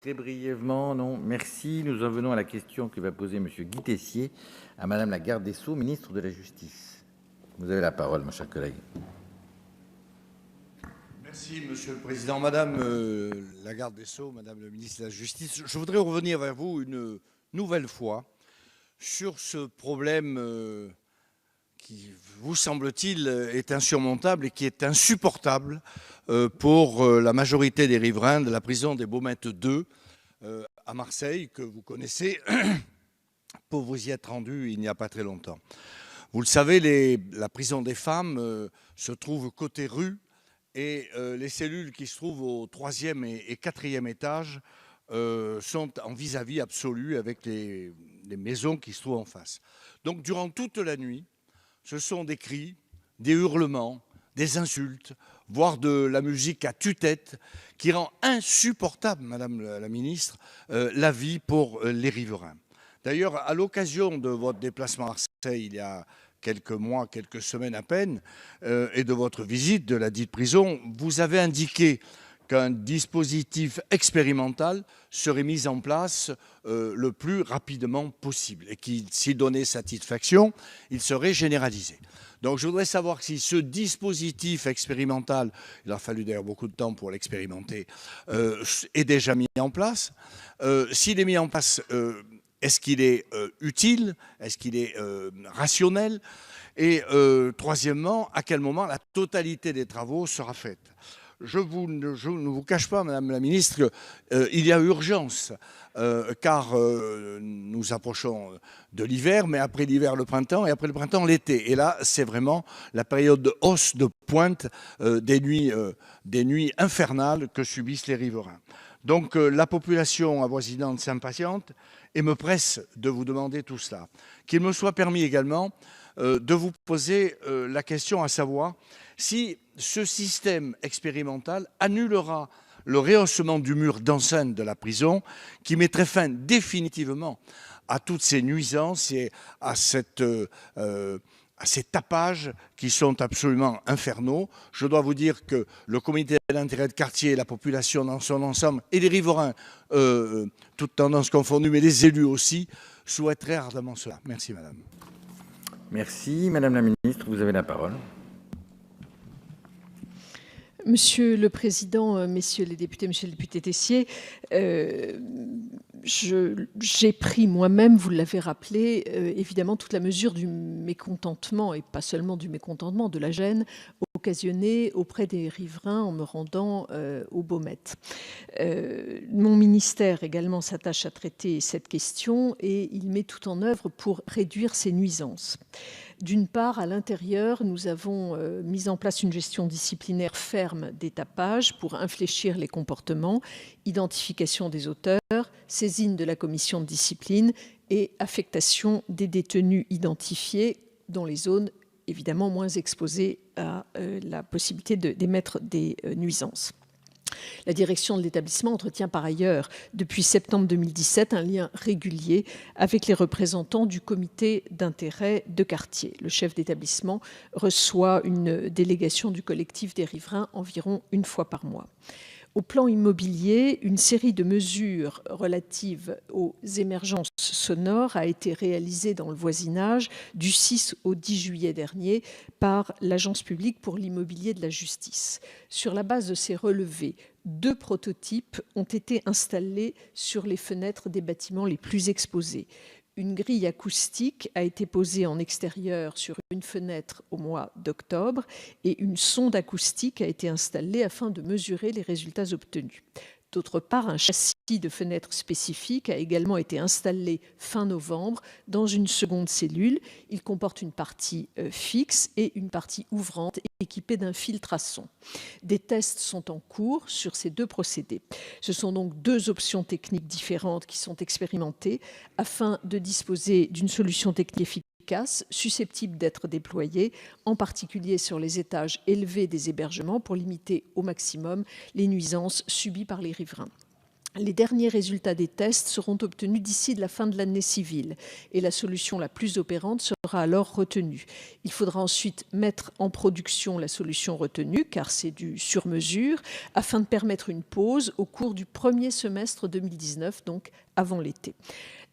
Très brièvement, non. Merci. Nous en venons à la question que va poser Monsieur Guy Tessier à Madame la garde des Sceaux, ministre de la Justice. Vous avez la parole, mon cher collègue. Merci, Monsieur le Président. Madame la garde des Sceaux, Madame le ministre de la Justice, je voudrais revenir vers vous une nouvelle fois sur ce problème qui, vous semble-t-il, est insurmontable et qui est insupportable pour la majorité des riverains de la prison des Baumettes 2 à Marseille, que vous connaissez, pour vous y être rendu il n'y a pas très longtemps. Vous le savez, la prison des femmes se trouve côté rue et les cellules qui se trouvent au 3e et 4e étage sont en vis-à-vis absolu avec les maisons qui se trouvent en face. Donc durant toute la nuit, ce sont des cris, des hurlements, des insultes, voire de la musique à tue-tête qui rend insupportable, Madame la ministre, la vie pour les riverains. D'ailleurs, à l'occasion de votre déplacement à Marseille il y a quelques mois, quelques semaines à peine, et de votre visite de la dite prison, vous avez indiqué qu'un dispositif expérimental serait mis en place le plus rapidement possible et qu'il, s'il donnait satisfaction, il serait généralisé. Donc je voudrais savoir si ce dispositif expérimental, il a fallu d'ailleurs beaucoup de temps pour l'expérimenter, est déjà mis en place. S'il est mis en place, est-ce qu'il est utile? Est-ce qu'il est rationnel? Et troisièmement, à quel moment la totalité des travaux sera faite? Je ne vous cache pas, Madame la Ministre, qu'il y a urgence, car nous approchons de l'hiver, mais après l'hiver, le printemps, et après le printemps, l'été. Et là, c'est vraiment la période de hausse, de pointe des nuits infernales que subissent les riverains. Donc la population avoisinante s'impatiente et me presse de vous demander tout cela. Qu'il me soit permis également de vous poser la question à savoir si ce système expérimental annulera le rehaussement du mur d'enceinte de la prison qui mettrait fin définitivement à toutes ces nuisances et à ces tapages qui sont absolument infernaux. Je dois vous dire que le comité d'intérêt de quartier, la population dans son ensemble et les riverains, toutes tendances confondues, mais les élus aussi, souhaiteraient ardemment cela. Merci, madame. Merci. Madame la ministre, vous avez la parole. Monsieur le Président, messieurs les députés, monsieur le député Tessier, j'ai pris moi-même, vous l'avez rappelé, évidemment toute la mesure du mécontentement, et pas seulement du mécontentement, de la gêne occasionnée auprès des riverains en me rendant aux Baumettes. Mon ministère également s'attache à traiter cette question et il met tout en œuvre pour réduire ces nuisances. D'une part, à l'intérieur, nous avons mis en place une gestion disciplinaire ferme des tapages pour infléchir les comportements, identification des auteurs, saisine de la commission de discipline et affectation des détenus identifiés dans les zones évidemment moins exposées à la possibilité d'émettre des nuisances. La direction de l'établissement entretient par ailleurs, depuis septembre 2017, un lien régulier avec les représentants du comité d'intérêt de quartier. Le chef d'établissement reçoit une délégation du collectif des riverains environ une fois par mois. Au plan immobilier, une série de mesures relatives aux émergences sonores a été réalisée dans le voisinage du 6 au 10 juillet dernier par l'Agence publique pour l'immobilier de la justice. Sur la base de ces relevés, 2 prototypes ont été installés sur les fenêtres des bâtiments les plus exposés. Une grille acoustique a été posée en extérieur sur une fenêtre au mois d'octobre et une sonde acoustique a été installée afin de mesurer les résultats obtenus. D'autre part, un châssis de fenêtre spécifique a également été installé fin novembre dans une seconde cellule. Il comporte une partie fixe et une partie ouvrante équipée d'un filtre à son. Des tests sont en cours sur ces 2 procédés. Ce sont donc 2 options techniques différentes qui sont expérimentées afin de disposer d'une solution technique efficace susceptible d'être déployée, en particulier sur les étages élevés des hébergements pour limiter au maximum les nuisances subies par les riverains. Les derniers résultats des tests seront obtenus d'ici la fin de l'année civile et la solution la plus opérante sera alors retenue. Il faudra ensuite mettre en production la solution retenue, car c'est du sur-mesure, afin de permettre une pause au cours du premier semestre 2019, donc avant l'été.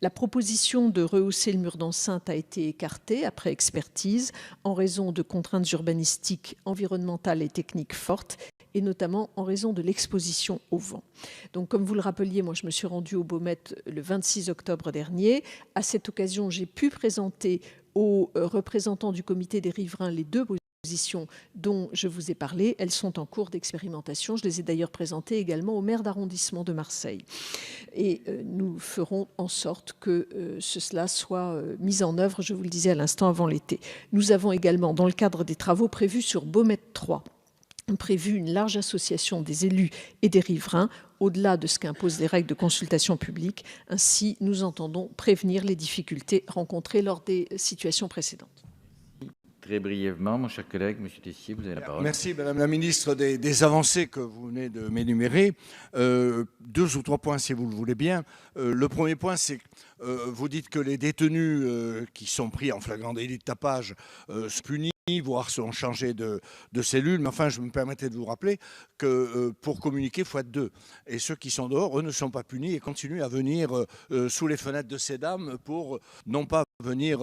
La proposition de rehausser le mur d'enceinte a été écartée après expertise en raison de contraintes urbanistiques, environnementales et techniques fortes, et notamment en raison de l'exposition au vent. Donc, comme vous le rappeliez, moi je me suis rendue au Beaumet le 26 octobre dernier. À cette occasion, j'ai pu présenter aux représentants du comité des riverains les deux positions dont je vous ai parlé. Elles sont en cours d'expérimentation. Je les ai d'ailleurs présentées également au maire d'arrondissement de Marseille. Et nous ferons en sorte que cela soit mis en œuvre, je vous le disais à l'instant, avant l'été. Nous avons également, dans le cadre des travaux prévus sur Beaumet 3, prévu une large association des élus et des riverains, au-delà de ce qu'imposent les règles de consultation publique. Ainsi, nous entendons prévenir les difficultés rencontrées lors des situations précédentes. Très brièvement, mon cher collègue, Monsieur Tessier, vous avez la parole. Merci, Madame la Ministre, des avancées que vous venez de m'énumérer. 2 ou 3 points, si vous le voulez bien. Le premier point, c'est que vous dites que les détenus qui sont pris en flagrant délit de tapage sont punis, voire sont changés de cellule. Mais enfin, je me permettais de vous rappeler que pour communiquer, il faut être 2. Et ceux qui sont dehors, eux, ne sont pas punis et continuent à venir sous les fenêtres de ces dames pour, non pas venir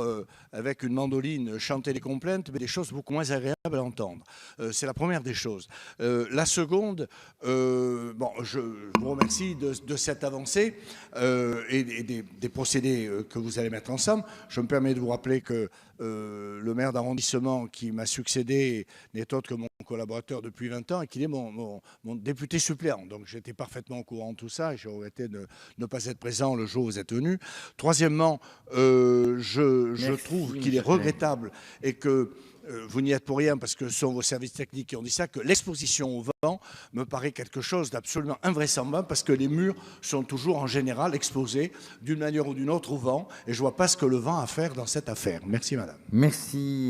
avec une mandoline chanter des complaintes, mais des choses beaucoup moins agréables à entendre. C'est la première des choses. La seconde, bon, je vous remercie de cette avancée et des procédés que vous allez mettre ensemble. Je me permets de vous rappeler que le maire d'arrondissement qui m'a succédé n'est autre que mon collaborateur depuis 20 ans et qu'il est mon député suppléant. Donc j'étais parfaitement au courant de tout ça et j'ai regretté de ne pas être présent le jour où vous êtes venu. Troisièmement, je trouve qu'il est regrettable et que vous n'y êtes pour rien parce que ce sont vos services techniques qui ont dit ça, que l'exposition au vent me paraît quelque chose d'absolument invraisemblable parce que les murs sont toujours en général exposés d'une manière ou d'une autre au vent et je ne vois pas ce que le vent a à faire dans cette affaire. Merci madame. Merci.